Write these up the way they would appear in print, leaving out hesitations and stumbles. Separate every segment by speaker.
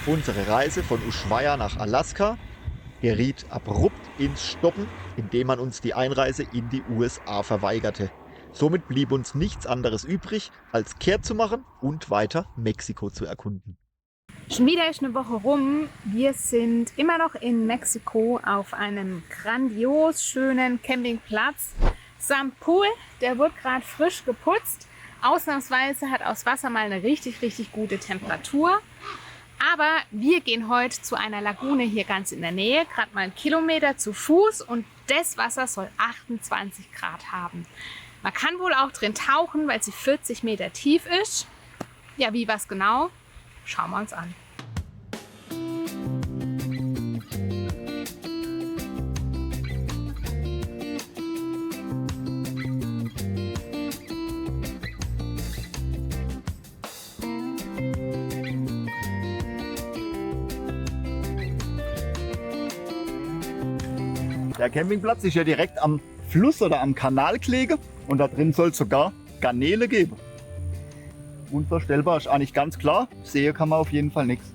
Speaker 1: Unsere Reise von Ushuaia nach Alaska geriet abrupt ins Stoppen, indem man uns die Einreise in die USA verweigerte. Somit blieb uns nichts anderes übrig, als kehrt zu machen und weiter Mexiko zu erkunden.
Speaker 2: Schon wieder ist eine Woche rum. Wir sind immer noch in Mexiko auf einem grandios schönen Campingplatz samt Pool. Der wird gerade frisch geputzt. Ausnahmsweise hat aus Wasser mal eine richtig gute Temperatur. Aber wir gehen heute zu einer Lagune hier ganz in der Nähe, gerade mal 1 Kilometer zu Fuß, und das Wasser soll 28 Grad haben. Man kann wohl auch drin tauchen, weil sie 40 Meter tief ist. Ja, wie was genau? Schauen wir uns an.
Speaker 1: Der Campingplatz ist ja direkt am Fluss oder am Kanal gelegen und da drin soll es sogar Garnele geben. Unvorstellbar, ist auch nicht ganz klar. Sehen kann man auf jeden Fall nichts.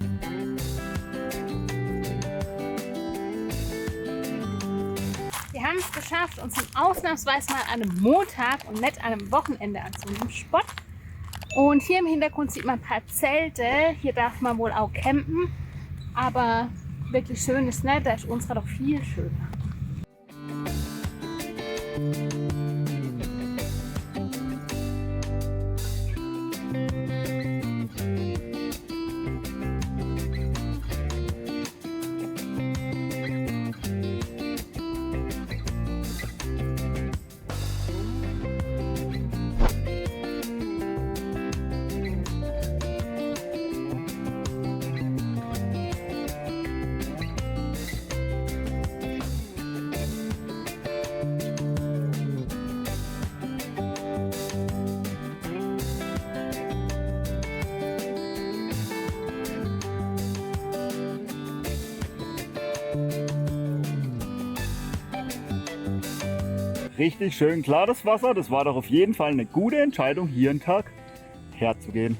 Speaker 2: Wir haben es geschafft, uns ausnahmsweise mal an einem Montag und nicht an einem Wochenende an so einem Spot. Und hier im Hintergrund sieht man ein paar Zelte. Hier darf man wohl auch campen. Aber wirklich schön ist nicht, da ist unsere doch viel schöner.
Speaker 1: Richtig schön klar das Wasser. Das war doch auf jeden Fall eine gute Entscheidung, hier einen Tag herzugehen.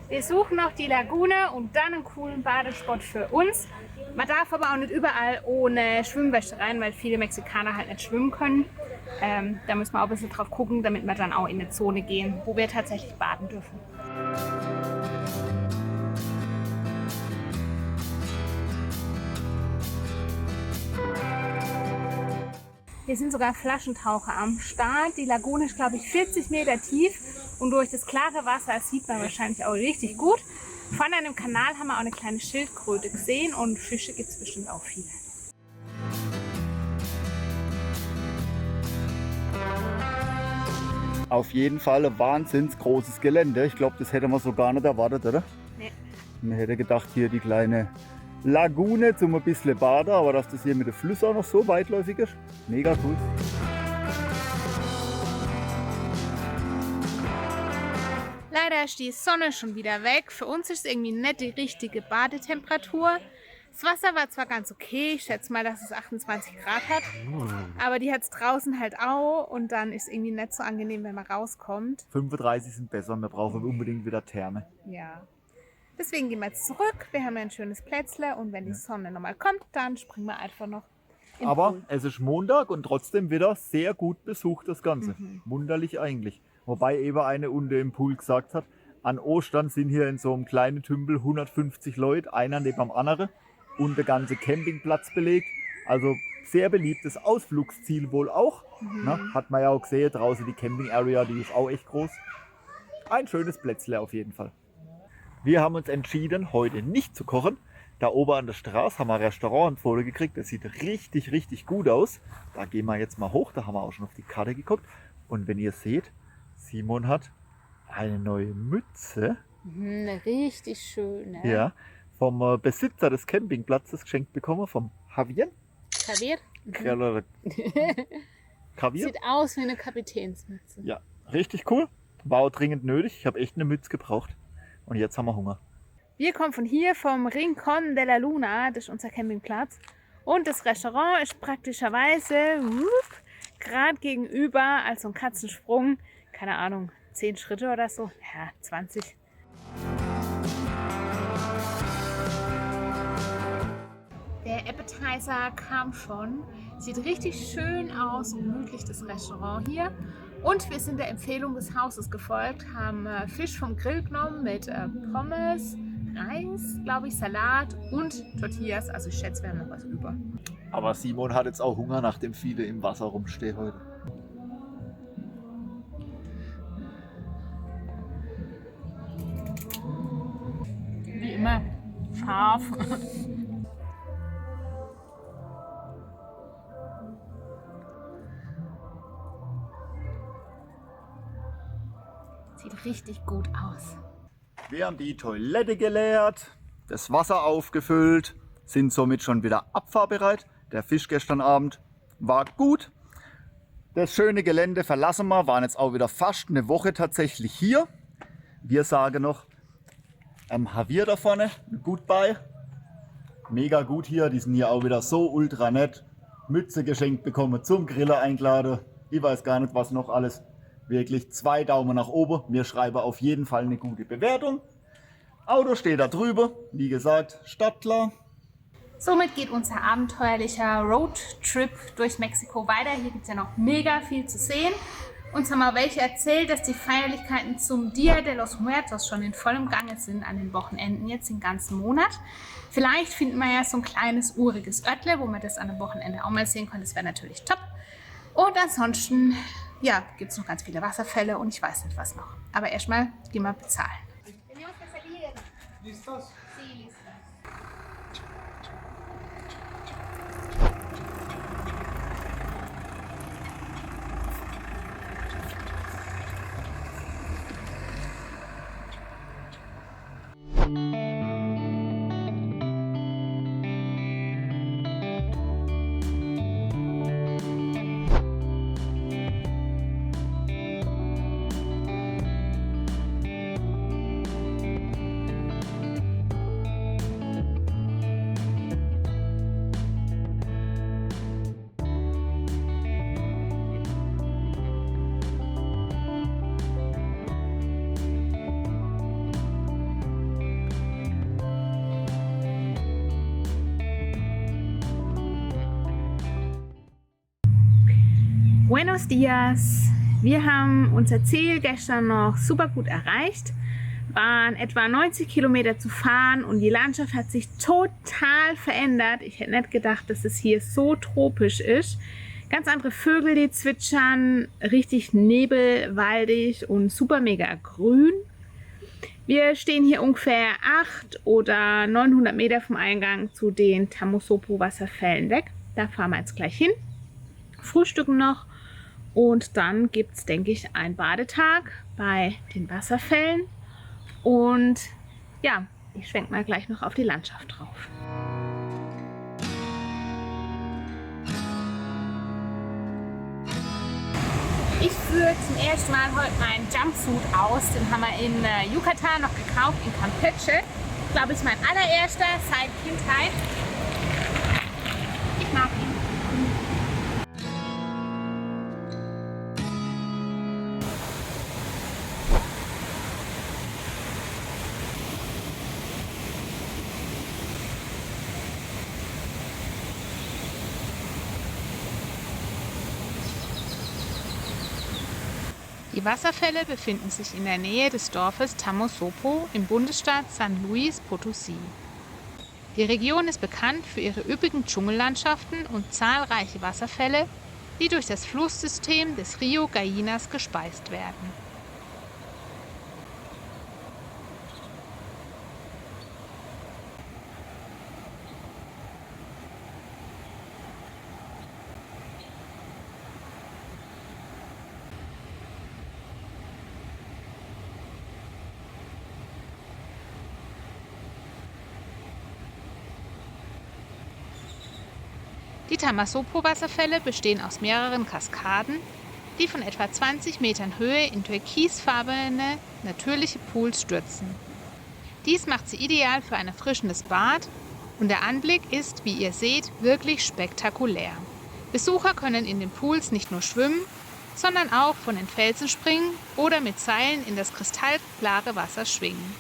Speaker 2: Wir suchen noch die Lagune und dann einen coolen Badespot für uns. Man darf aber auch nicht überall ohne Schwimmweste rein, weil viele Mexikaner halt nicht schwimmen können. Da müssen wir auch ein bisschen drauf gucken, damit wir dann auch in eine Zone gehen, wo wir tatsächlich baden dürfen. Hier sind sogar Flaschentaucher am Start. Die Lagune ist, glaube ich, 40 Meter tief und durch das klare Wasser sieht man wahrscheinlich auch richtig gut. Von einem Kanal haben wir auch eine kleine Schildkröte gesehen und Fische gibt es bestimmt auch viele.
Speaker 1: Auf jeden Fall ein wahnsinns großes Gelände. Ich glaube, das hätte man so gar nicht erwartet, oder?
Speaker 2: Nee.
Speaker 1: Man hätte gedacht, hier die kleine Lagune zum ein bisschen baden, aber dass das hier mit dem Fluss auch noch so weitläufig ist, mega cool.
Speaker 2: Leider ist die Sonne schon wieder weg. Für uns ist es irgendwie nicht die richtige Badetemperatur. Das Wasser war zwar ganz okay, ich schätze mal, dass es 28 Grad hat, aber die hat es draußen halt auch und dann ist es irgendwie nicht so angenehm, wenn man rauskommt.
Speaker 1: 35 sind besser, wir brauchen unbedingt wieder Therme.
Speaker 2: Ja. Deswegen gehen wir jetzt zurück. Wir haben ja ein schönes Plätzle und wenn die Sonne nochmal kommt, dann springen wir einfach noch in den
Speaker 1: Aber
Speaker 2: Pool.
Speaker 1: es ist Montag und trotzdem wieder sehr gut besucht das Ganze. Wunderlich eigentlich. Wobei eben eine unten im Pool gesagt hat, an Ostern sind hier in so einem kleinen Tümpel 150 Leute, einer neben dem anderen, und der ganze Campingplatz belegt. Also sehr beliebtes Ausflugsziel wohl auch. Na, hat man ja auch gesehen, draußen die Camping Area, die ist auch echt groß. Ein schönes Plätzle auf jeden Fall. Wir haben uns entschieden, heute nicht zu kochen. Da oben an der Straße haben wir ein Restaurant empfohlen gekriegt. Das sieht richtig gut aus. Da gehen wir jetzt mal hoch. Da haben wir auch schon auf die Karte geguckt. Und wenn ihr seht, Simon hat eine neue Mütze.
Speaker 2: Eine richtig schöne.
Speaker 1: Ja, vom Besitzer des Campingplatzes geschenkt bekommen, vom Javier.
Speaker 2: Klavier.
Speaker 1: Javier.
Speaker 2: Sieht aus wie eine Kapitänsmütze.
Speaker 1: Ja, richtig cool. War auch dringend nötig. Ich habe echt eine Mütze gebraucht. Und jetzt haben wir Hunger.
Speaker 2: Wir kommen von hier vom Rincon de la Luna, das ist unser Campingplatz. Und das Restaurant ist praktischerweise gerade gegenüber, also ein Katzensprung, keine Ahnung, 10 Schritte oder so, ja, 20. Der Appetizer kam schon. Sieht richtig schön aus und gemütlich, das Restaurant hier. Und wir sind der Empfehlung des Hauses gefolgt, haben Fisch vom Grill genommen mit Pommes, Reis, glaube ich, Salat und Tortillas. Also ich schätze, wir haben noch was über.
Speaker 1: Aber Simon hat jetzt auch Hunger, nachdem viele im Wasser rumstehen heute.
Speaker 2: Wie immer, scharf. Sieht richtig gut aus.
Speaker 1: Wir haben die Toilette geleert, das Wasser aufgefüllt, sind somit schon wieder abfahrbereit. Der Fisch gestern Abend war gut. Das schöne Gelände verlassen wir, waren jetzt auch wieder fast eine Woche tatsächlich hier. Wir sagen noch am Javier da vorne, Goodbye. Mega gut hier, die sind hier auch wieder so ultra nett. Mütze geschenkt bekommen, zum Griller eingeladen. Ich weiß gar nicht, was noch alles. Wirklich 2 Daumen nach oben. Wir schreiben auf jeden Fall eine gute Bewertung. Auto steht da drüber. Wie gesagt, startklar.
Speaker 2: Somit geht unser abenteuerlicher Roadtrip durch Mexiko weiter. Hier gibt es ja noch mega viel zu sehen. Uns haben auch welche erzählt, dass die Feierlichkeiten zum Dia de los Muertos schon in vollem Gange sind an den Wochenenden, jetzt den ganzen Monat. Vielleicht finden wir ja so ein kleines uriges Örtle, wo wir das an einem Wochenende auch mal sehen können. Das wäre natürlich top. Und ansonsten, ja, gibt es noch ganz viele Wasserfälle und ich weiß nicht was noch. Aber erstmal gehen wir bezahlen.
Speaker 3: ¿Listos?
Speaker 2: Sí, listo. Buenos dias! Wir haben unser Ziel gestern noch super gut erreicht. Waren etwa 90 Kilometer zu fahren und die Landschaft hat sich total verändert. Ich hätte nicht gedacht, dass es hier so tropisch ist. Ganz andere Vögel, die zwitschern, richtig nebelwaldig und super mega grün. Wir stehen hier ungefähr 800 oder 900 Meter vom Eingang zu den Tamosopo Wasserfällen weg. Da fahren wir jetzt gleich hin, frühstücken noch. Und dann gibt es, denke ich, einen Badetag bei den Wasserfällen. Und ja, ich schwenke mal gleich noch auf die Landschaft drauf. Ich führe zum ersten Mal heute meinen Jumpsuit aus. Den haben wir in Yucatan noch gekauft, in Campeche. Ich glaube, es ist mein allererster seit Kindheit. Ich mag ihn. Die Wasserfälle befinden sich in der Nähe des Dorfes Tamosopo im Bundesstaat San Luis Potosí. Die Region ist bekannt für ihre üppigen Dschungellandschaften und zahlreiche Wasserfälle, die durch das Flusssystem des Rio Gallinas gespeist werden. Die Tamosopo-Wasserfälle bestehen aus mehreren Kaskaden, die von etwa 20 Metern Höhe in türkisfarbene, natürliche Pools stürzen. Dies macht sie ideal für ein erfrischendes Bad und der Anblick ist, wie ihr seht, wirklich spektakulär. Besucher können in den Pools nicht nur schwimmen, sondern auch von den Felsen springen oder mit Seilen in das kristallklare Wasser schwingen.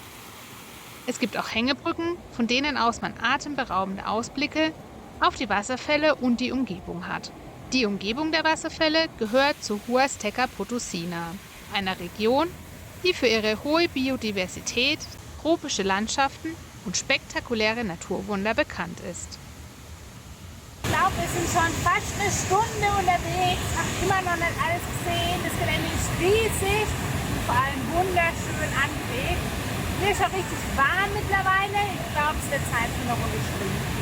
Speaker 2: Es gibt auch Hängebrücken, von denen aus man atemberaubende Ausblicke auf die Wasserfälle und die Umgebung hat. Die Umgebung der Wasserfälle gehört zur Huasteca Potosina, einer Region, die für ihre hohe Biodiversität, tropische Landschaften und spektakuläre Naturwunder bekannt ist.
Speaker 3: Ich glaube, wir sind schon fast eine Stunde unterwegs, haben immer noch nicht alles gesehen. Das Gelände ist riesig und vor allem wunderschön angelegt. Mir ist schon richtig warm mittlerweile. Ich glaube, es wird Zeit für eine Runde Schwimmen.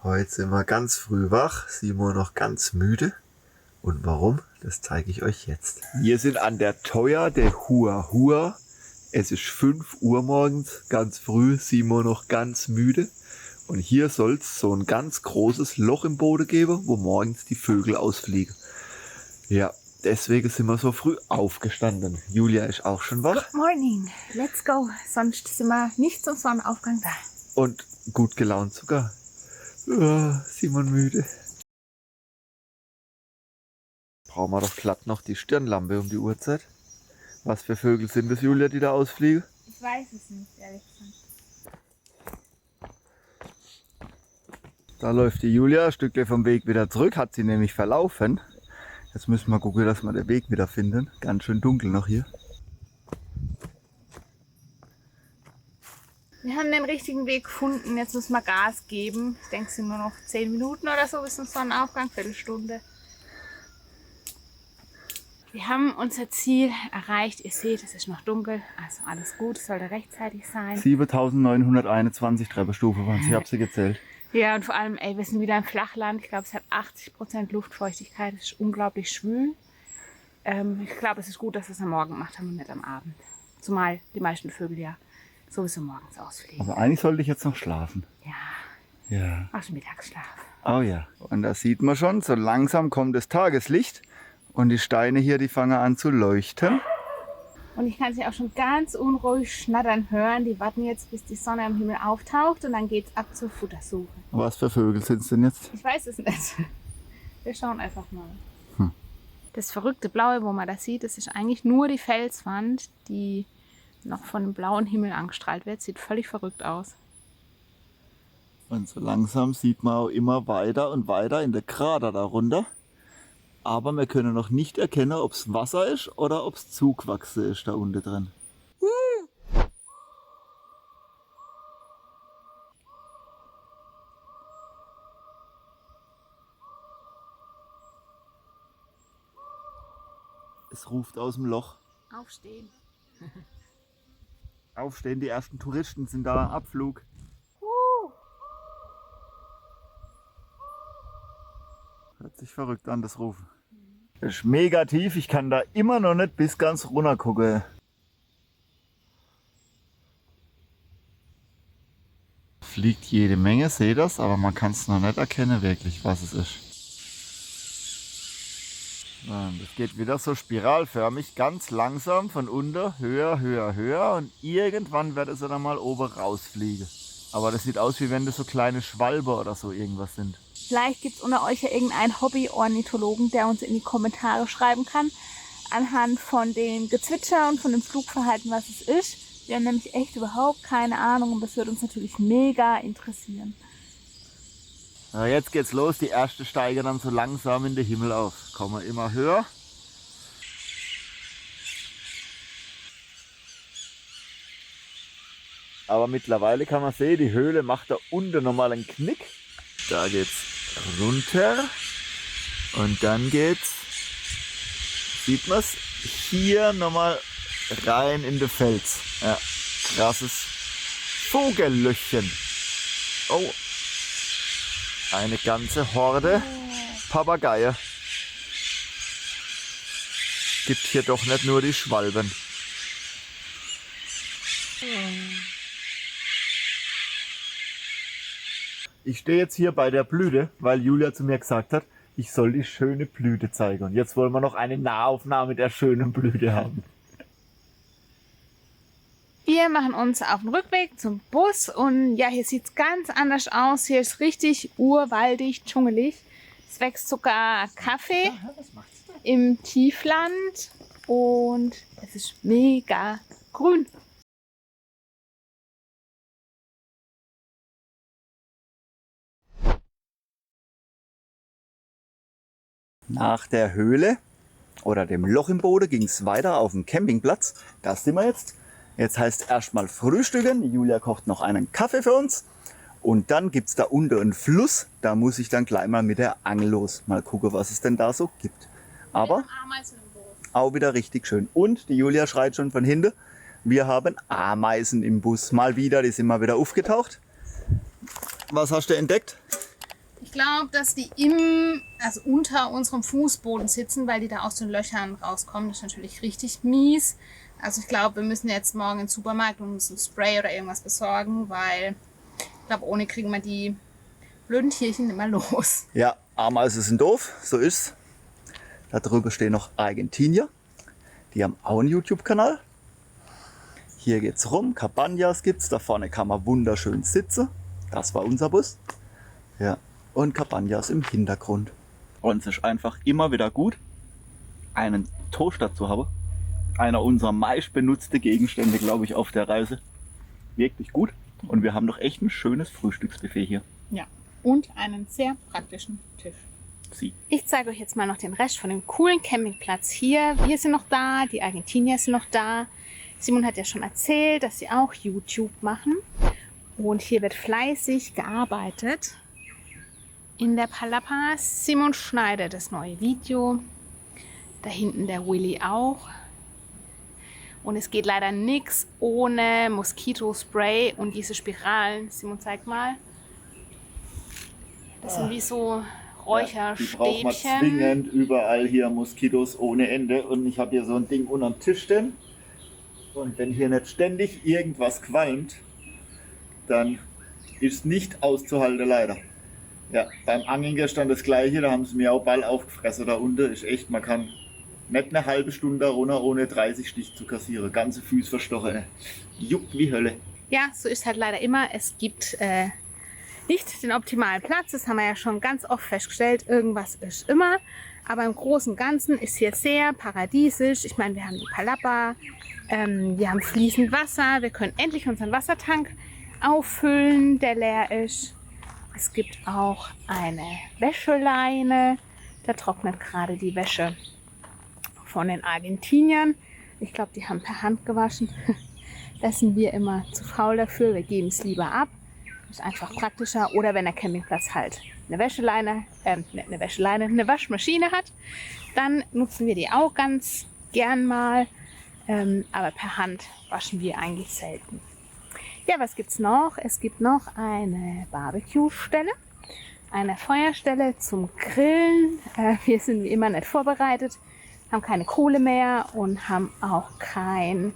Speaker 1: Heute sind wir ganz früh wach, Simon noch ganz müde. Und warum? Das zeige ich euch jetzt. Wir sind an der Toya de Hua Hua. Es ist 5 Uhr morgens, ganz früh, Simon noch ganz müde. Und hier soll es so ein ganz großes Loch im Boden geben, wo morgens die Vögel ausfliegen. Ja, deswegen sind wir so früh aufgestanden. Julia ist auch schon wach.
Speaker 2: Good morning, let's go. Sonst sind wir nicht zum Sonnenaufgang da.
Speaker 1: Und gut gelaunt sogar. Simon müde. Brauchen wir doch glatt noch die Stirnlampe um die Uhrzeit. Was für Vögel sind das, Julia, die da ausfliegen?
Speaker 2: Ich weiß es nicht, ehrlich gesagt.
Speaker 1: Da läuft die Julia ein Stückchen vom Weg wieder zurück, hat sie nämlich verlaufen. Jetzt müssen wir gucken, dass wir den Weg wieder finden. Ganz schön dunkel noch hier.
Speaker 2: Wir haben den richtigen Weg gefunden, jetzt müssen wir Gas geben. Ich denke, es sind nur noch 10 Minuten oder so bis zum Sonnenaufgang, Viertelstunde. Wir haben unser Ziel erreicht. Ihr seht, es ist noch dunkel, also alles gut, es sollte rechtzeitig sein.
Speaker 1: 7.921 Treppenstufen waren es, ich habe sie gezählt.
Speaker 2: Ja, und vor allem, wir sind wieder im Flachland. Ich glaube, es hat 80% Luftfeuchtigkeit, es ist unglaublich schwül. Ich glaube, es ist gut, dass wir es am Morgen gemacht haben und nicht am Abend. Zumal die meisten Vögel ja sowieso morgens ausfliegen.
Speaker 1: Also eigentlich sollte ich jetzt noch schlafen.
Speaker 2: Ja,
Speaker 1: Ja.
Speaker 2: aus dem Mittagsschlaf.
Speaker 1: Oh ja. Und da sieht man schon, so langsam kommt das Tageslicht. Und die Steine hier, die fangen an zu leuchten.
Speaker 2: Und ich kann sie auch schon ganz unruhig schnattern hören. Die warten jetzt, bis die Sonne am Himmel auftaucht und dann geht's ab zur Futtersuche.
Speaker 1: Was für Vögel sind es denn jetzt?
Speaker 2: Ich weiß es nicht. Wir schauen einfach mal. Das verrückte Blaue, wo man das sieht, das ist eigentlich nur die Felswand, die noch von dem blauen Himmel angestrahlt wird. Sieht völlig verrückt aus.
Speaker 1: Und so langsam sieht man auch immer weiter und weiter in der Krater darunter. Aber wir können noch nicht erkennen, ob es Wasser ist oder ob es zugewachsen ist da unten drin. Es ruft aus dem Loch.
Speaker 2: Aufstehen.
Speaker 1: Aufstehen, die ersten Touristen sind da am Abflug. Hört sich verrückt an, das Rufen. Das ist mega tief, ich kann da immer noch nicht bis ganz runter gucken. Fliegt jede Menge, seht das, aber man kann es noch nicht erkennen wirklich, was es ist. Das geht wieder so spiralförmig, ganz langsam von unten, höher, höher, höher und irgendwann wird es dann mal oben rausfliegen. Aber das sieht aus, wie wenn das so kleine Schwalbe oder so irgendwas sind.
Speaker 2: Vielleicht gibt es unter euch ja irgendeinen Hobby-Ornithologen, der uns in die Kommentare schreiben kann, anhand von dem Gezwitscher und von dem Flugverhalten, was es ist. Wir haben nämlich echt überhaupt keine Ahnung und das würde uns natürlich mega interessieren.
Speaker 1: Ja, jetzt geht's los, die erste steigen dann so langsam in den Himmel auf. Kommen wir immer höher. Aber mittlerweile kann man sehen, die Höhle macht da unten nochmal einen Knick. Da geht's runter. Und dann geht's, sieht man es, hier nochmal rein in den Fels. Ja, krasses Vogellöchchen. Oh, eine ganze Horde Papageien. Gibt hier doch nicht nur die Schwalben. Ich stehe jetzt hier bei der Blüte, weil Julia zu mir gesagt hat, ich soll die schöne Blüte zeigen. Und jetzt wollen wir noch eine Nahaufnahme der schönen Blüte haben.
Speaker 2: Wir machen uns auf den Rückweg zum Bus und ja, hier sieht es ganz anders aus. Hier ist richtig urwaldig, dschungelig. Es wächst sogar Kaffee im Tiefland und es ist mega grün.
Speaker 1: Nach der Höhle oder dem Loch im Boden ging es weiter auf den Campingplatz. Da sind wir jetzt. Jetzt heißt erstmal frühstücken. Die Julia kocht noch einen Kaffee für uns. Und dann gibt es da unten einen Fluss. Da muss ich dann gleich mal mit der Angel los. Mal gucken, was es denn da so gibt. Aber auch wieder richtig schön. Und die Julia schreit schon von hinten. Wir haben Ameisen im Bus. Mal wieder, die sind mal wieder aufgetaucht. Was hast du entdeckt?
Speaker 2: Ich glaube, dass die also unter unserem Fußboden sitzen, weil die da aus den Löchern rauskommen. Das ist natürlich richtig mies. Also ich glaube, wir müssen jetzt morgen in den Supermarkt und uns ein Spray oder irgendwas besorgen, weil ich glaube, ohne kriegen wir die blöden Tierchen nicht mehr los.
Speaker 1: Ja, Ameisen sind doof, so ist's. Da drüben stehen noch Argentinier. Die haben auch einen YouTube-Kanal. Hier geht's rum, Cabañas gibt's. Da vorne kann man wunderschön sitzen. Das war unser Bus. Ja, und Cabañas im Hintergrund. Und es ist einfach immer wieder gut, einen Toaster zu haben. Einer unserer meist benutzten Gegenstände, glaube ich, auf der Reise. Wirklich gut. Und wir haben doch echt ein schönes Frühstücksbuffet hier.
Speaker 2: Ja, und einen sehr praktischen Tisch. Ich zeige euch jetzt mal noch den Rest von dem coolen Campingplatz hier. Wir sind noch da, die Argentinier sind noch da. Simon hat ja schon erzählt, dass sie auch YouTube machen. Und hier wird fleißig gearbeitet. In der Palapa. Simon schneidet das neue Video. Da hinten der Willi auch. Und es geht leider nichts ohne Moskitospray und diese Spiralen. Simon, zeig mal. Das sind wie so Räucherstäbchen.
Speaker 1: Die braucht man zwingend überall hier Moskitos ohne Ende. Und ich habe hier so ein Ding unterm Tisch stehen. Und wenn hier nicht ständig irgendwas qualmt, dann ist nicht auszuhalten leider. Ja, beim Angeln gestern das gleiche, da haben sie mir auch Ball aufgefressen. Da unten ist echt, man kann nicht eine halbe Stunde runter, ohne 30 Stich zu kassieren. Ganze Füße verstochen. Juckt wie Hölle.
Speaker 2: Ja, so ist halt leider immer. Es gibt nicht den optimalen Platz. Das haben wir ja schon ganz oft festgestellt. Irgendwas ist immer. Aber im Großen und Ganzen ist hier sehr paradiesisch. Ich meine, wir haben die Palapa, wir haben fließend Wasser. Wir können endlich unseren Wassertank auffüllen, der leer ist. Es gibt auch eine Wäscheleine. Da trocknet gerade die Wäsche von den Argentiniern. Ich glaube, die haben per Hand gewaschen. Da sind wir immer zu faul dafür. Wir geben es lieber ab. Ist einfach praktischer. Oder wenn der Campingplatz halt eine Waschmaschine hat, dann nutzen wir die auch ganz gern mal. Aber per Hand waschen wir eigentlich selten. Ja, was gibt's noch? Es gibt noch eine Barbecue-Stelle, eine Feuerstelle zum Grillen. Wir sind wie immer nicht vorbereitet, haben keine Kohle mehr und haben auch kein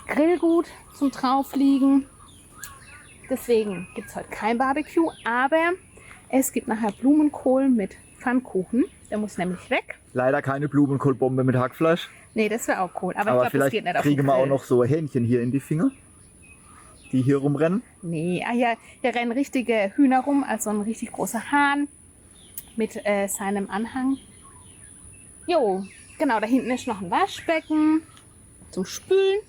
Speaker 2: Grillgut zum draufliegen. Deswegen gibt es heute kein Barbecue, aber es gibt nachher Blumenkohl mit Pfannkuchen. Der muss nämlich weg.
Speaker 1: Leider keine Blumenkohlbombe mit Hackfleisch.
Speaker 2: Nee, das wäre auch cool. Aber ich glaube,
Speaker 1: vielleicht
Speaker 2: das geht nicht auf
Speaker 1: kriegen wir auch noch so Hähnchen hier in die Finger, die hier rumrennen.
Speaker 2: Nee, hier rennen richtige Hühner rum, also ein richtig großer Hahn mit seinem Anhang. Jo, genau, da hinten ist noch ein Waschbecken zum Spülen.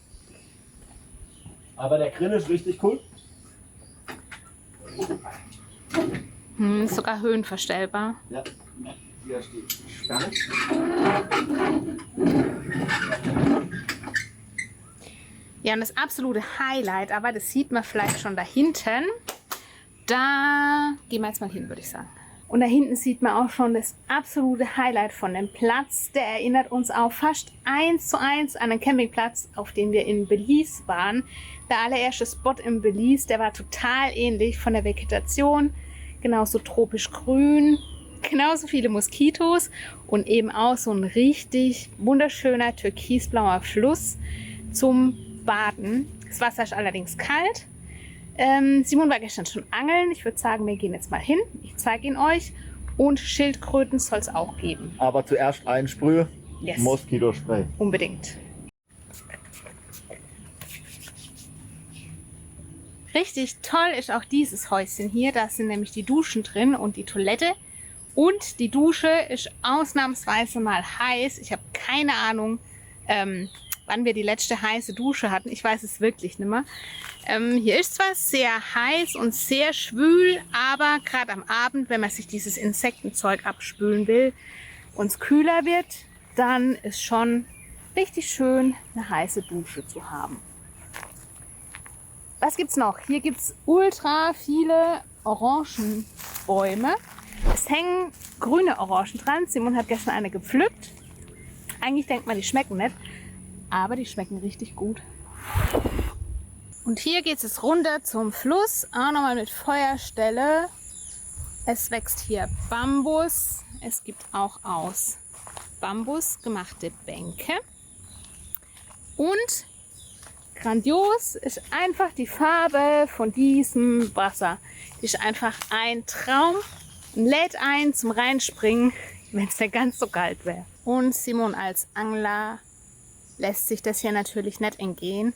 Speaker 1: Aber der Grill ist richtig cool.
Speaker 2: Ist sogar höhenverstellbar.
Speaker 1: Ja, hier steht Stange.
Speaker 2: Ja, und das absolute Highlight, aber das sieht man vielleicht schon da hinten. Da gehen wir jetzt mal hin, würde ich sagen. Und da hinten sieht man auch schon das absolute Highlight von dem Platz. Der erinnert uns auch fast 1:1 an den Campingplatz, auf dem wir in Belize waren. Der allererste Spot in Belize, der war total ähnlich von der Vegetation. Genauso tropisch grün, genauso viele Moskitos und eben auch so ein richtig wunderschöner türkisblauer Fluss zum Baden. Das Wasser ist allerdings kalt. Simon war gestern schon angeln. Ich würde sagen, wir gehen jetzt mal hin. Ich zeige ihn euch. Und Schildkröten soll es auch geben.
Speaker 1: Aber zuerst einsprühe.
Speaker 2: Yes.
Speaker 1: Moskitospray.
Speaker 2: Unbedingt. Richtig toll ist auch dieses Häuschen hier. Da sind nämlich die Duschen drin und die Toilette. Und die Dusche ist ausnahmsweise mal heiß. Ich habe keine Ahnung, wann wir die letzte heiße Dusche hatten. Ich weiß es wirklich nicht mehr. Hier ist zwar sehr heiß und sehr schwül, aber gerade am Abend, wenn man sich dieses Insektenzeug abspülen will und es kühler wird, dann ist schon richtig schön, eine heiße Dusche zu haben. Was gibt's noch? Hier gibt es ultra viele Orangenbäume. Es hängen grüne Orangen dran. Simon hat gestern eine gepflückt. Eigentlich denkt man, die schmecken nicht, aber die schmecken richtig gut. Und hier geht es runter zum Fluss, auch nochmal mit Feuerstelle. Es wächst hier Bambus. Es gibt auch aus Bambus gemachte Bänke. Und grandios ist einfach die Farbe von diesem Wasser. Die ist einfach ein Traum und lädt ein zum Reinspringen, wenn es nicht ganz so kalt wäre. Und Simon als Angler lässt sich das hier natürlich nicht entgehen.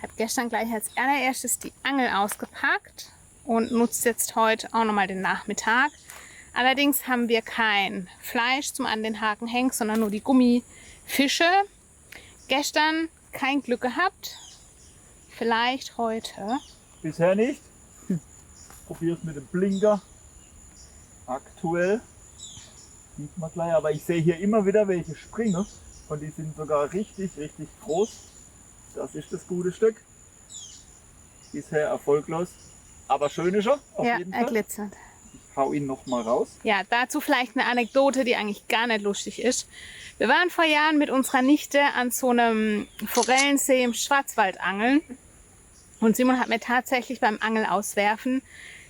Speaker 2: Hat gestern gleich als allererstes die Angel ausgepackt und nutzt jetzt heute auch nochmal den Nachmittag. Allerdings haben wir kein Fleisch zum an den Haken hängen, sondern nur die Gummifische. Gestern kein Glück gehabt. Vielleicht heute.
Speaker 1: Bisher nicht. Probier es mit dem Blinker. Aktuell. Sieht man gleich. Aber ich sehe hier immer wieder welche springen. Und die sind sogar richtig, richtig groß. Das ist das gute Stück. Bisher erfolglos. Aber schön ist er. Auf jeden Fall.
Speaker 2: Er glitzert.
Speaker 1: Ich hau ihn noch mal raus.
Speaker 2: Ja, dazu vielleicht eine Anekdote, die eigentlich gar nicht lustig ist. Wir waren vor Jahren mit unserer Nichte an so einem Forellensee im Schwarzwald angeln. Und Simon hat mir tatsächlich beim Angelauswerfen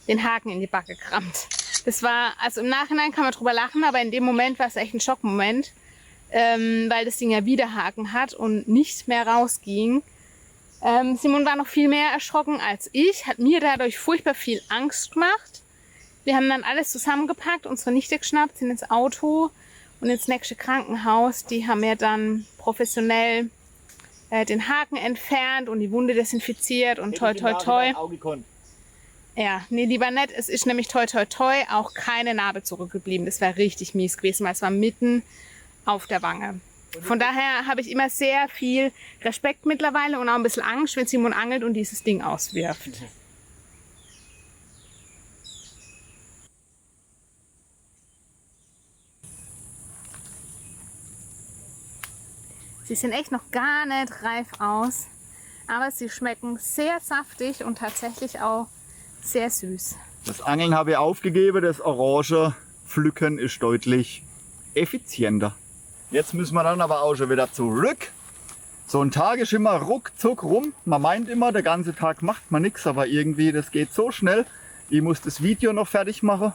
Speaker 2: den Haken in die Backe gerammt. Das war, also im Nachhinein kann man drüber lachen, aber in dem Moment war es echt ein Schockmoment. Weil das Ding ja wieder Haken hat und nicht mehr rausging. Simon war noch viel mehr erschrocken als ich, hat mir dadurch furchtbar viel Angst gemacht. Wir haben dann alles zusammengepackt, unsere Nichte geschnappt, sind ins Auto und ins nächste Krankenhaus. Die haben mir dann professionell den Haken entfernt und die Wunde desinfiziert und toi toi toi. Ja, nee, lieber nicht. Es ist nämlich toi toi toi auch keine Narbe zurückgeblieben. Das wäre richtig mies gewesen, weil es war mitten auf der Wange. Von daher habe ich immer sehr viel Respekt mittlerweile und auch ein bisschen Angst, wenn Simon angelt und dieses Ding auswirft. Sie sehen echt noch gar nicht reif aus, aber sie schmecken sehr saftig und tatsächlich auch sehr süß.
Speaker 1: Das Angeln habe ich aufgegeben, das Orange pflücken ist deutlich effizienter. Jetzt müssen wir dann aber auch schon wieder zurück. So ein Tag ist immer ruckzuck rum. Man meint immer, der ganze Tag macht man nichts, aber irgendwie, das geht so schnell. Ich muss das Video noch fertig machen,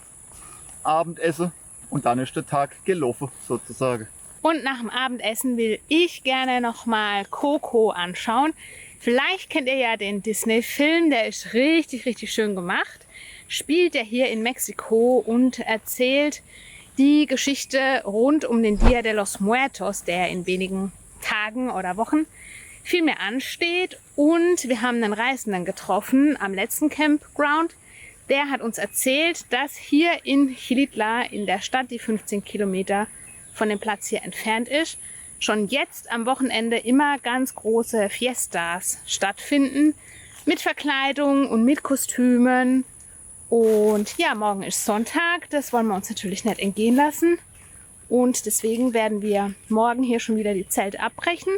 Speaker 1: Abendessen und dann ist der Tag gelaufen sozusagen.
Speaker 2: Und nach dem Abendessen will ich gerne nochmal Coco anschauen. Vielleicht kennt ihr ja den Disney-Film, der ist richtig, richtig schön gemacht. Spielt er hier in Mexiko und erzählt die Geschichte rund um den Dia de los Muertos, der in wenigen Tagen oder Wochen viel mehr ansteht. Und wir haben einen Reisenden getroffen am letzten Campground. Der hat uns erzählt, dass hier in Xilitla, in der Stadt, die 15 Kilometer von dem Platz hier entfernt ist, schon jetzt am Wochenende immer ganz große Fiestas stattfinden. Mit Verkleidung und mit Kostümen. Und ja, morgen ist Sonntag, das wollen wir uns natürlich nicht entgehen lassen. Und deswegen werden wir morgen hier schon wieder die Zelte abbrechen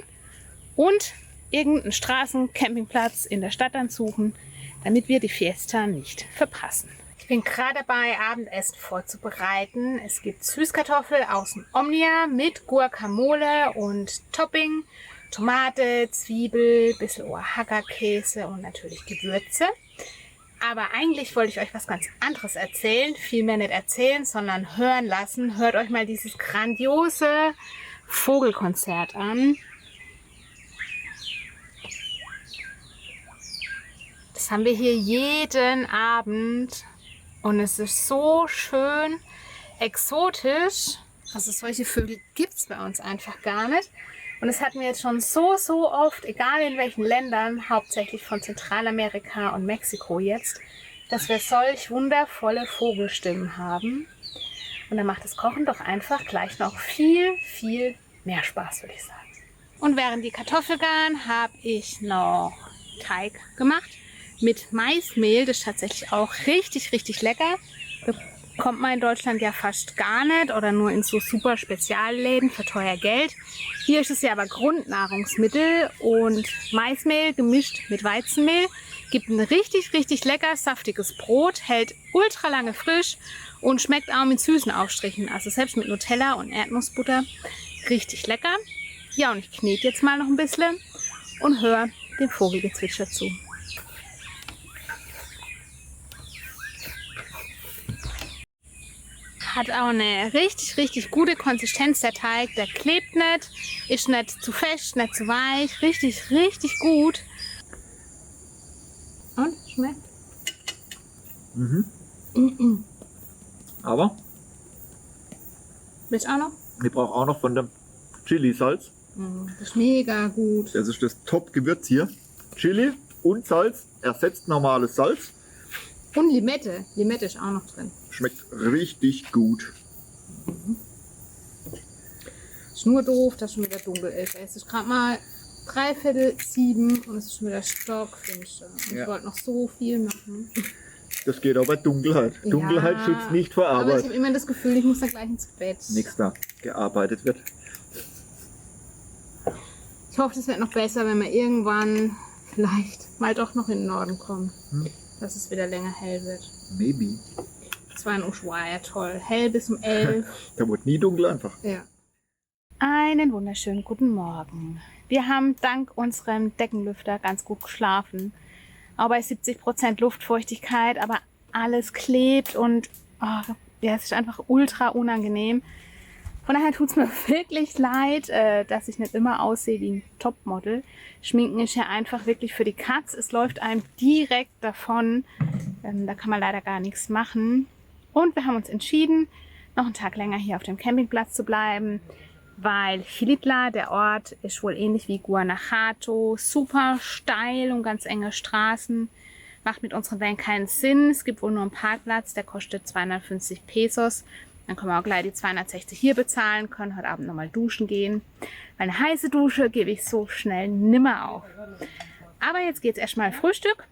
Speaker 2: und irgendeinen Straßencampingplatz in der Stadt dann suchen, damit wir die Fiesta nicht verpassen. Ich bin gerade dabei, Abendessen vorzubereiten. Es gibt Süßkartoffel aus dem Omnia mit Guacamole und Topping, Tomate, Zwiebel, bisschen Oaxaca-Käse und natürlich Gewürze. Aber eigentlich wollte ich euch was ganz anderes erzählen. Vielmehr nicht erzählen, sondern hören lassen. Hört euch mal dieses grandiose Vogelkonzert an. Das haben wir hier jeden Abend. Und es ist so schön exotisch. Also solche Vögel gibt es bei uns einfach gar nicht. Und das hatten wir jetzt schon so oft, egal in welchen Ländern, hauptsächlich von Zentralamerika und Mexiko jetzt, dass wir solch wundervolle Vogelstimmen haben. Und dann macht das Kochen doch einfach gleich noch viel mehr Spaß, würde ich sagen. Und während die Kartoffel garen, habe ich noch Teig gemacht mit Maismehl. Das ist tatsächlich auch richtig lecker. Bekommt man in Deutschland ja fast gar nicht oder nur in so super Spezialläden für teuer Geld. Hier ist es ja aber Grundnahrungsmittel und Maismehl gemischt mit Weizenmehl gibt ein richtig lecker saftiges Brot, hält ultra lange frisch und schmeckt auch mit süßen Aufstrichen, also selbst mit Nutella und Erdnussbutter richtig lecker. Ja, und ich knete jetzt mal noch ein bisschen und höre dem Vogelgezwitscher zu. Hat auch eine richtig gute Konsistenz, der Teig. Der klebt nicht, ist nicht zu fest, nicht zu weich. Richtig gut. Und? Schmeckt?
Speaker 1: Aber
Speaker 2: Willst du auch noch?
Speaker 1: ich brauche auch noch von dem Chili-Salz.
Speaker 2: Das ist mega gut.
Speaker 1: Das ist das Top-Gewürz hier. Chili und Salz ersetzt normales Salz.
Speaker 2: Und Limette. Limette ist auch noch drin.
Speaker 1: Schmeckt richtig gut.
Speaker 2: Ist nur doof, dass es schon wieder dunkel ist. Es ist gerade mal 6:45 und es ist schon wieder stockfinster. Und
Speaker 1: Ja.
Speaker 2: ich wollte noch so viel machen.
Speaker 1: Das geht auch bei Dunkelheit. Dunkelheit
Speaker 2: Ja,
Speaker 1: schützt nicht vor
Speaker 2: aber ich
Speaker 1: Arbeit.
Speaker 2: habe immer das Gefühl, ich muss dann gleich ins Bett.
Speaker 1: Nichts da gearbeitet wird.
Speaker 2: Ich hoffe, es wird noch besser, wenn wir irgendwann vielleicht mal doch noch in den Norden kommen. Dass es wieder länger hell wird.
Speaker 1: Maybe.
Speaker 2: Das war in Ushuaia toll. Hell bis um 11.
Speaker 1: Da wird nie dunkel einfach.
Speaker 2: Ja. Einen wunderschönen guten Morgen. Wir haben dank unserem Deckenlüfter ganz gut geschlafen. Auch bei 70% Luftfeuchtigkeit, aber alles klebt und ja, es ist einfach ultra unangenehm. Von daher tut es mir wirklich leid, dass ich nicht immer aussehe wie ein Topmodel. Schminken ist ja einfach wirklich für die Katz. Es läuft einem direkt davon. Da kann man leider gar nichts machen. Und wir haben uns entschieden, noch einen Tag länger hier auf dem Campingplatz zu bleiben, weil Xilitla, der Ort, ist wohl ähnlich wie Guanajuato. Super steil und ganz enge Straßen. Macht mit unseren Van keinen Sinn. Es gibt wohl nur einen Parkplatz, der kostet 250 Pesos. Dann können wir auch gleich die 260 hier bezahlen, können heute Abend nochmal duschen gehen. Weil eine heiße Dusche gebe ich so schnell nimmer auf. Aber jetzt geht es erstmal Frühstück.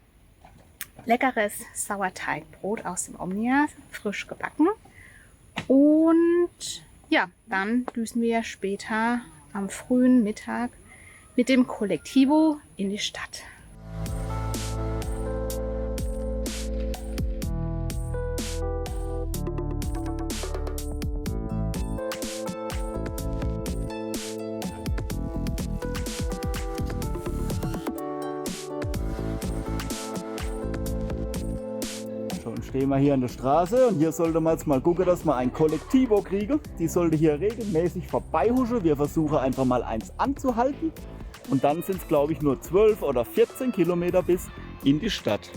Speaker 2: Leckeres Sauerteigbrot aus dem Omnia, frisch gebacken. Und ja, dann düsen wir später am frühen Mittag mit dem Kollektivo in die Stadt.
Speaker 1: Schon stehen wir hier an der Straße und hier sollte man jetzt mal gucken, dass wir ein Kollektivo kriegen. Die sollte hier regelmäßig vorbeihuschen. Wir versuchen einfach mal eins anzuhalten. Und dann sind es, glaube ich, nur 12 oder 14 Kilometer bis in die Stadt.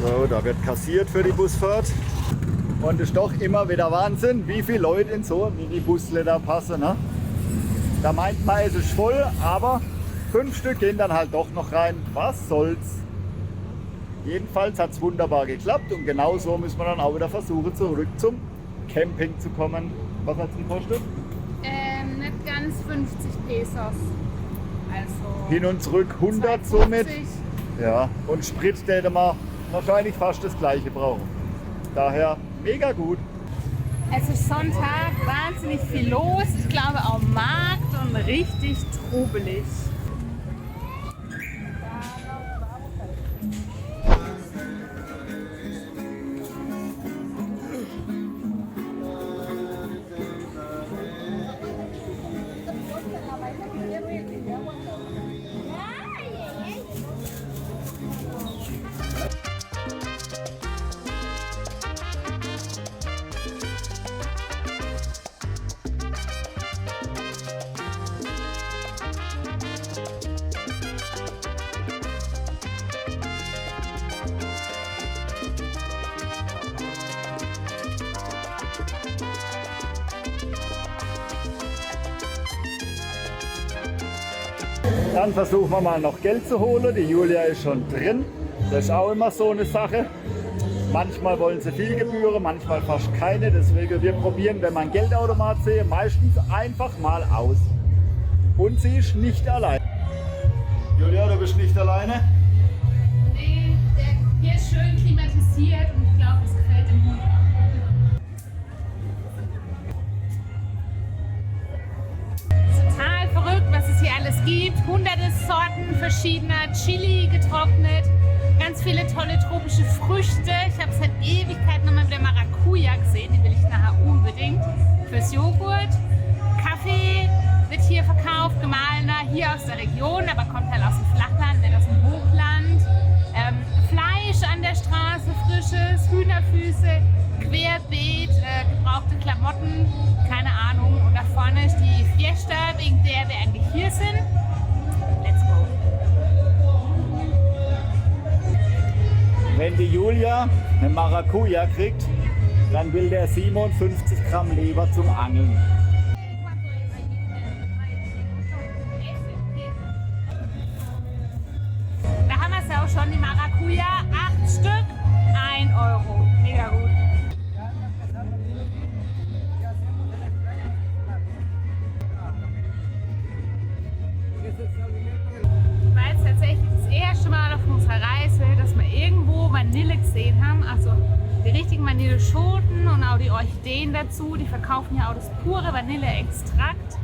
Speaker 1: So, da wird kassiert für die Busfahrt. Und es ist doch immer wieder Wahnsinn, wie viele Leute in so eine Minibusle da passen. Ne? Da meint man, es ist voll, aber 5 Stück gehen dann halt doch noch rein. Was soll's? Jedenfalls hat es wunderbar geklappt und genau so müssen wir dann auch wieder versuchen, zurück zum Camping zu kommen. Was hat es gekostet?
Speaker 2: Nicht ganz 50 Pesos. Also
Speaker 1: Hin und zurück 100 somit. Ja, und Sprit täte man wahrscheinlich fast das gleiche brauchen. Daher mega gut.
Speaker 2: Es ist Sonntag, wahnsinnig viel los. Ich glaube auch Markt und richtig trubelig.
Speaker 1: Dann versuchen wir mal noch Geld zu holen. Die Julia ist schon drin. Das ist auch immer so eine Sache. Manchmal wollen sie viel Gebühren, manchmal fast keine. Deswegen wir probieren, wenn man Geldautomat sehe, meistens einfach mal aus. Und sie ist nicht allein. Julia, du bist nicht alleine?
Speaker 2: Nee, hier ist schön klimatisiert und ich glaube, es gefällt dem Hund auch. Total verrückt, was es hier alles gibt. Hunderte Sorten verschiedener Chili getrocknet, ganz viele tolle tropische Früchte. Ich habe seit Ewigkeiten nochmal wieder Maracuja gesehen, die will ich nachher unbedingt fürs Joghurt. Kaffee wird hier verkauft, gemahlener, hier aus der Region, aber kommt halt aus dem Flachland, nicht aus dem Hochland. Fleisch an der Straße, frisches, Hühnerfüße, querbeet, gebrauchte Klamotten, keine Ahnung. Und da vorne ist die Fiesta, wegen der wir eigentlich hier sind. Let's go!
Speaker 1: Wenn die Julia eine Maracuja kriegt, dann will der Simon 50 Gramm Leber zum Angeln.
Speaker 2: Da haben wir es ja auch schon, die Maracuja, 8 Stück, 1 Euro. Mega gut. War jetzt tatsächlich das erste Mal auf unserer Reise, dass wir irgendwo Vanille gesehen haben. Also die richtigen Vanilleschoten und auch die Orchideen dazu. Die verkaufen ja auch das pure Vanilleextrakt.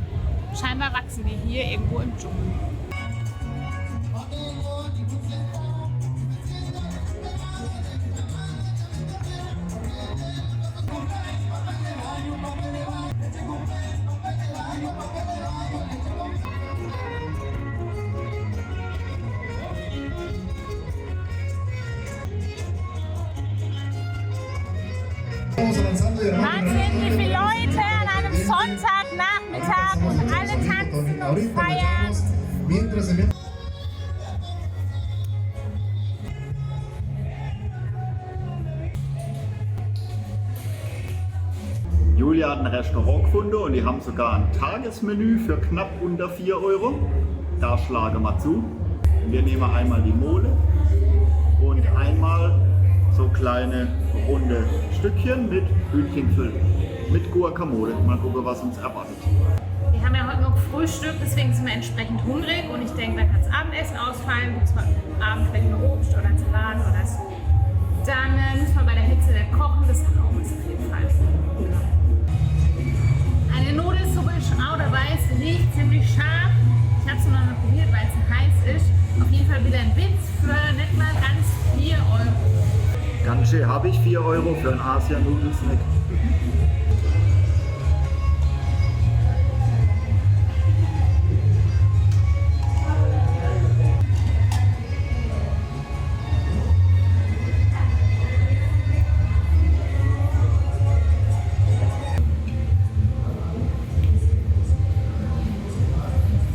Speaker 2: Scheinbar wachsen die hier irgendwo im Dschungel. Wahnsinn, wie viele Leute an einem Sonntagnachmittag und alle tanzen und feiern.
Speaker 1: Julia hat ein Restaurant gefunden und die haben sogar ein Tagesmenü für knapp unter 4 Euro. Da schlagen wir zu. Wir nehmen einmal die Mole und einmal so kleine runde Stückchen mit Hühnchenfüllung, mit Guacamole. Mal gucken, was uns erwartet.
Speaker 2: Wir haben ja heute noch gefrühstückt, deswegen sind wir entsprechend hungrig und ich denke, da kann das Abendessen ausfallen. Gibt es heute Abend vielleicht noch Obst oder einen Salat oder so. Dann müssen wir bei der Hitze nicht kochen, das kann auch was auf jeden Fall. Eine Nudelsuppe ist auch dabei, es riecht ziemlich scharf. Ich habe es noch nicht probiert, weil es heiß ist. Auf jeden Fall wieder ein Witz für nicht mal ganz 4 Euro.
Speaker 1: Ganz schön habe ich 4 Euro für einen Asia-Nudelsnack.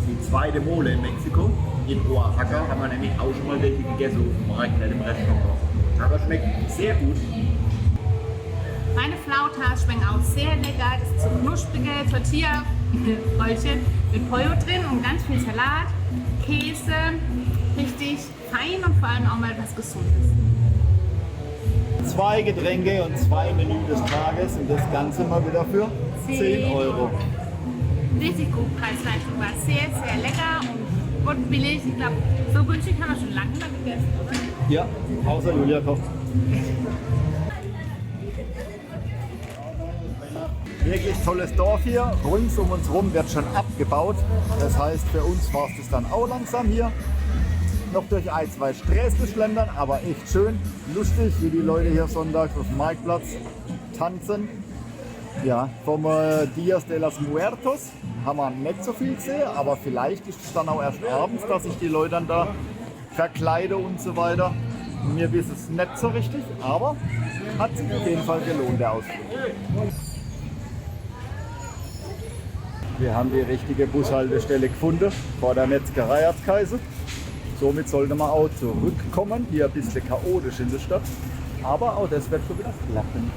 Speaker 1: Die zweite Mole in Mexiko, in Oaxaca, haben wir nämlich auch schon mal welche gegessen auf dem Markt, nicht im Restaurant. Aber schmeckt sehr gut.
Speaker 2: Meine Flautas schmecken auch sehr lecker. Das ist so knusprige Tortilla-Röllchen mit Pollo drin und ganz viel Salat, Käse, richtig fein und vor allem auch mal was Gesundes.
Speaker 1: 2 Getränke und 2 Menü des Tages und das Ganze mal wieder für 10 Euro.
Speaker 2: Richtig gut, Preis-Leistung war sehr, sehr lecker und Und billig, ich glaube, so günstig haben wir schon lange mal gegessen, oder?
Speaker 1: Ja, außer Julia kocht. Wirklich tolles Dorf hier. Rund um uns rum wird schon abgebaut. Das heißt, für uns war es dann auch langsam hier. Noch durch ein, zwei Sträße schlendern, aber echt schön. Lustig, wie die Leute hier sonntags auf dem Marktplatz tanzen. Ja, vom Dias de los Muertos haben wir nicht so viel gesehen, aber vielleicht ist es dann auch erst abends, dass sich die Leute dann da verkleiden und so weiter. Mir wissen es nicht so richtig, aber hat sich auf jeden Fall gelohnt, der Ausflug. Wir haben die richtige Bushaltestelle gefunden, vor der Metzgerei hat's geheißen. Somit sollte man auch zurückkommen, hier ein bisschen chaotisch in der Stadt, aber auch das wird schon wieder klappen.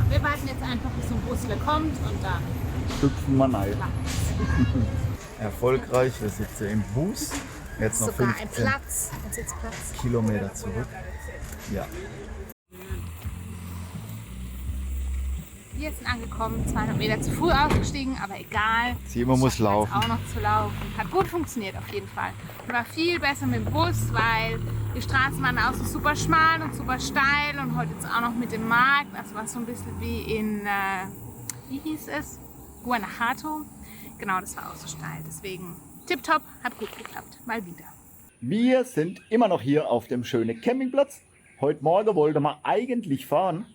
Speaker 2: Wir warten jetzt einfach, bis ein Busle kommt und dann
Speaker 1: Hüpfen wir rein.
Speaker 2: klappt's.
Speaker 1: Erfolgreich, wir sitzen im Bus. Jetzt noch
Speaker 2: Sogar ein
Speaker 1: 15
Speaker 2: Platz, ein Sitzplatz.
Speaker 1: Kilometer zurück. Ja.
Speaker 2: Wir sind angekommen, 200 Meter zu früh ausgestiegen, aber egal.
Speaker 1: Simon muss
Speaker 2: Schaffen wir jetzt
Speaker 1: laufen.
Speaker 2: auch noch zu laufen. Hat gut funktioniert auf jeden Fall. War viel besser mit dem Bus, weil die Straßen waren auch so super schmal und super steil und heute jetzt auch noch mit dem Markt. Das war so ein bisschen wie in, wie hieß es? Guanajuato. Genau, das war auch so steil. Deswegen tipptopp, hat gut geklappt. Mal wieder.
Speaker 1: Wir sind immer noch hier auf dem schönen Campingplatz. Heute Morgen wollte man eigentlich fahren,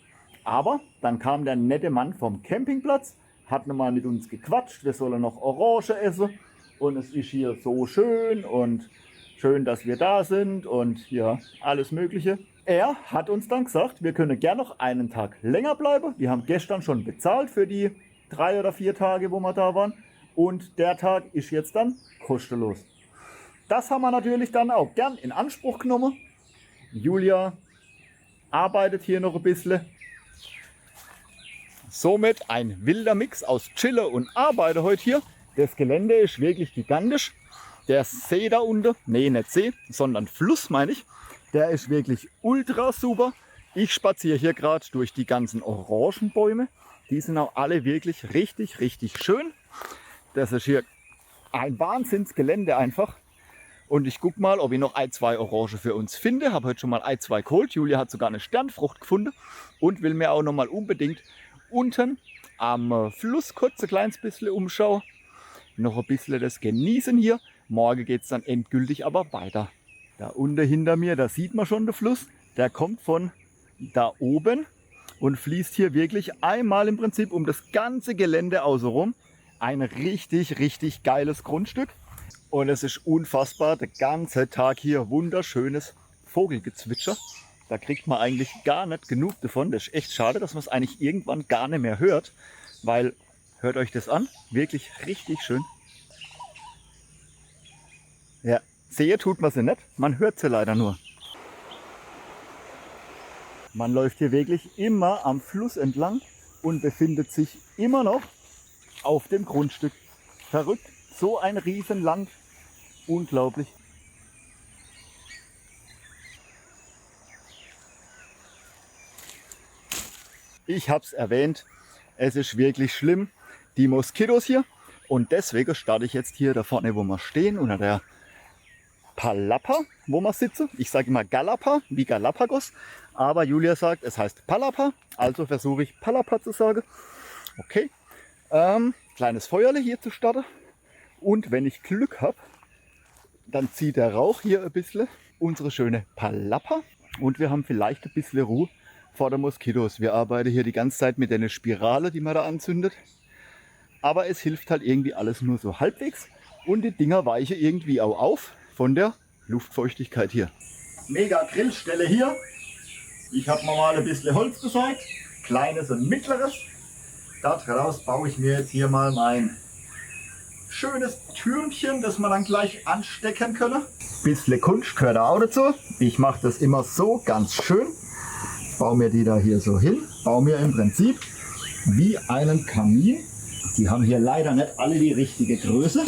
Speaker 1: aber dann kam der nette Mann vom Campingplatz, hat nochmal mit uns gequatscht, wir sollen noch Orange essen und es ist hier so schön und schön, dass wir da sind und ja, alles Mögliche. Er hat uns dann gesagt, wir können gerne noch einen Tag länger bleiben. Wir haben gestern schon bezahlt für die 3 oder 4 Tage, wo wir da waren. Und der Tag ist jetzt dann kostenlos. Das haben wir natürlich dann auch gern in Anspruch genommen. Julia arbeitet hier noch ein bisschen. Somit ein wilder Mix aus Chille und Arbeite heute hier. Das Gelände ist wirklich gigantisch. Der See da unten, nee, nicht See, sondern Fluss meine ich, der ist wirklich ultra super. Ich spaziere hier gerade durch die ganzen Orangenbäume. Die sind auch alle wirklich richtig, richtig schön. Das ist hier ein Wahnsinnsgelände einfach. Und ich gucke mal, ob ich noch ein, zwei Orange für uns finde. Habe heute schon mal ein, zwei geholt. Julia hat sogar eine Sternfrucht gefunden und will mir auch noch mal unbedingt unten am Fluss kurz ein kleines bisschen umschauen. Noch ein bisschen das genießen hier. Morgen geht es dann endgültig aber weiter. Da unten hinter mir, da sieht man schon den Fluss. Der kommt von da oben und fließt hier wirklich einmal im Prinzip um das ganze Gelände außenrum. Ein richtig, richtig geiles Grundstück. Und es ist unfassbar, der ganze Tag hier wunderschönes Vogelgezwitscher. Da kriegt man eigentlich gar nicht genug davon. Das ist echt schade, dass man es eigentlich irgendwann gar nicht mehr hört. Weil, hört euch das an, wirklich richtig schön. Ja, sehen tut man sie nicht, man hört sie leider nur. Man läuft hier wirklich immer am Fluss entlang und befindet sich immer noch auf dem Grundstück. Verrückt, so ein Riesenland, unglaublich. Ich habe es erwähnt, es ist wirklich schlimm, die Moskitos hier. Und deswegen starte ich jetzt hier da vorne, wo wir stehen, unter der Palapa, wo wir sitzen. Ich sage immer Galapa, wie Galapagos. Aber Julia sagt, es heißt Palapa. Also versuche ich Palapa zu sagen. Okay. Kleines Feuerle hier zu starten. Und wenn ich Glück habe, dann zieht der Rauch hier ein bisschen unsere schöne Palapa. Und wir haben vielleicht ein bisschen Ruhe vor der Moskitos. Wir arbeiten hier die ganze Zeit mit einer Spirale, die man da anzündet. Aber es hilft halt irgendwie alles nur so halbwegs. Und die Dinger weichen irgendwie auch auf von der Luftfeuchtigkeit hier. Mega Grillstelle hier. Ich habe mir mal ein bisschen Holz besorgt. Kleines und mittleres. Daraus baue ich mir jetzt hier mal mein schönes Türmchen, das man dann gleich anstecken können. Bisschen Kunst gehört auch dazu. Ich mache das immer so ganz schön. Baue mir die da hier so hin. Baue mir im Prinzip wie einen Kamin. Die haben hier leider nicht alle die richtige Größe.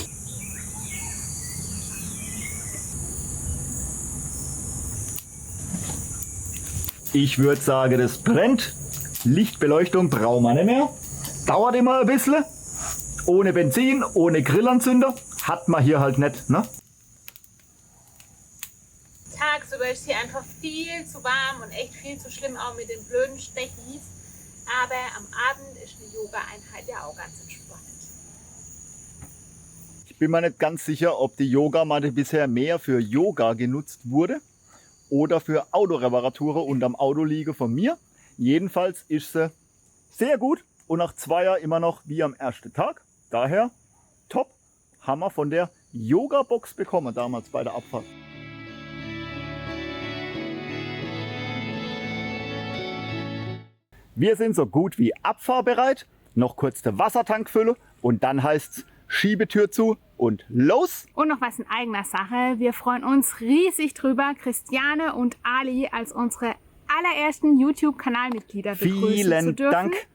Speaker 1: Ich würde sagen, das brennt. Lichtbeleuchtung brauchen wir nicht mehr. Dauert immer ein bisschen. Ohne Benzin, ohne Grillanzünder. Hat man hier halt nicht. Ne?
Speaker 3: tagsüber ist hier einfach viel zu warm und echt viel zu schlimm, auch mit den blöden Stechis. Aber am Abend ist eine Yoga-Einheit ja auch ganz entspannend.
Speaker 1: Ich bin mir nicht ganz sicher, ob die Yogamatte bisher mehr für Yoga genutzt wurde oder für Autoreparatur unterm Auto liege von mir. Jedenfalls ist sie sehr gut und nach 2 Jahren immer noch wie am ersten Tag. Daher top, haben wir von der Yoga-Box bekommen damals bei der Abfahrt. Wir sind so gut wie abfahrbereit. Noch kurz den Wassertank füllen und dann heißt's Schiebetür zu und los!
Speaker 2: Und noch was in eigener Sache. Wir freuen uns riesig drüber, Christiane und Ali als unsere allerersten YouTube-Kanalmitglieder begrüßen zu
Speaker 1: Vielen
Speaker 2: dürfen.
Speaker 1: Dank!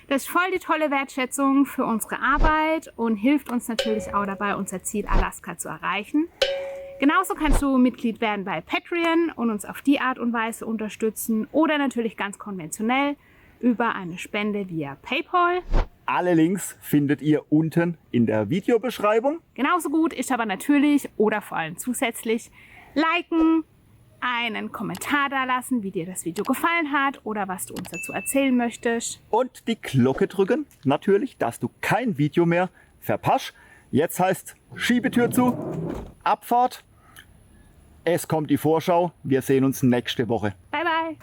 Speaker 2: Das ist voll die tolle Wertschätzung für unsere Arbeit und hilft uns natürlich auch dabei, unser Ziel Alaska zu erreichen. Genauso kannst du Mitglied werden bei Patreon und uns auf die Art und Weise unterstützen oder natürlich ganz konventionell über eine Spende via PayPal.
Speaker 1: Alle Links findet ihr unten in der Videobeschreibung.
Speaker 2: Genauso gut ist aber natürlich oder vor allem zusätzlich liken, einen Kommentar da lassen, wie dir das Video gefallen hat oder was du uns dazu erzählen möchtest.
Speaker 1: Und die Glocke drücken, natürlich, dass du kein Video mehr verpasst. Jetzt heißt Schiebetür zu, Abfahrt. Es kommt die Vorschau. Wir sehen uns nächste Woche.
Speaker 2: Bye bye!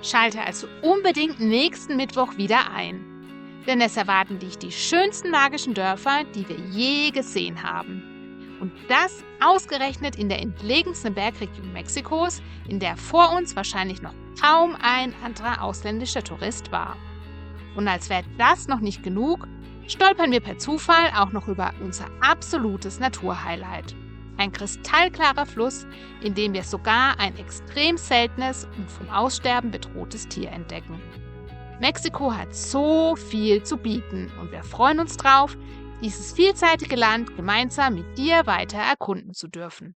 Speaker 3: Schalte also unbedingt nächsten Mittwoch wieder ein. Denn es erwarten dich die schönsten magischen Dörfer, die wir je gesehen haben. Und das ausgerechnet in der entlegensten Bergregion Mexikos, in der vor uns wahrscheinlich noch kaum ein anderer ausländischer Tourist war. Und als wäre das noch nicht genug, stolpern wir per Zufall auch noch über unser absolutes Naturhighlight. Ein kristallklarer Fluss, in dem wir sogar ein extrem seltenes und vom Aussterben bedrohtes Tier entdecken. Mexiko hat so viel zu bieten und wir freuen uns drauf, dieses vielseitige Land gemeinsam mit dir weiter erkunden zu dürfen.